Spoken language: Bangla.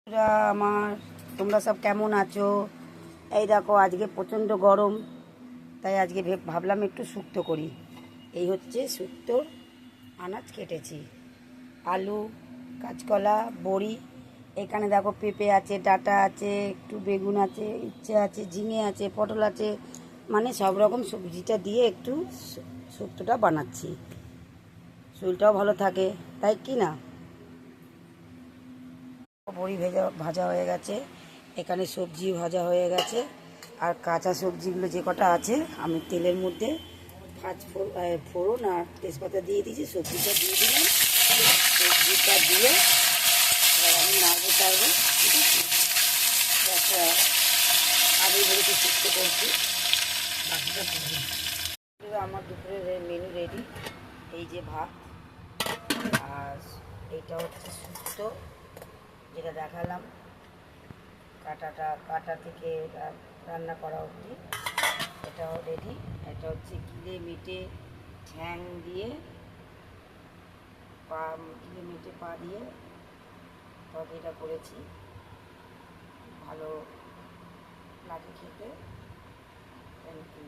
আমার তোমরা সব কেমন আছো? এই দেখো আজকে প্রচণ্ড গরম, তাই আজকে ভাবলাম একটু শুক্তো করি। এই হচ্ছে শুক্তোর আনাজ কেটেছি, আলু, কাঁচকলা, বড়ি, এখানে দেখো পেঁপে আছে, ডাঁটা আছে, একটু বেগুন আছে, ইচ্ছে আছে, ঝিঙে আছে, পটল আছে, মানে সব রকম সবজিটা দিয়ে একটু শুক্তোটা বানাচ্ছি। শরীরটাও ভালো থাকে, তাই কি না? বড়ি ভাজা হয়ে গেছে, এখানে সবজি ভাজা হয়ে গেছে, আর কাঁচা সবজিগুলো যে কটা আছে আমি তেলের মধ্যে ফোড়ন আর তেজপাতা দিয়ে দিয়েছি, সবজিটা দিয়ে দিলাম। সবজিটা দিয়ে এবার আমি নাড়বো টাড়বো, ঠিক আছে? একটা আলু বড়িতে শুক্তো করছি, বাকিটা করবো। আমার দুপুরের মেনু রেডি। এই যে ভাত, আর এইটা হচ্ছে শুক্তো যেটা দেখালাম, কাটা থেকে রান্না করা অবধি এটাও রেডি। এটা হচ্ছে গিলে মেটে ঠ্যাং দিয়ে গিলে মেটে পা দিয়ে তরকারিটা করেছি, ভালো লাগে খেতে। Thank you.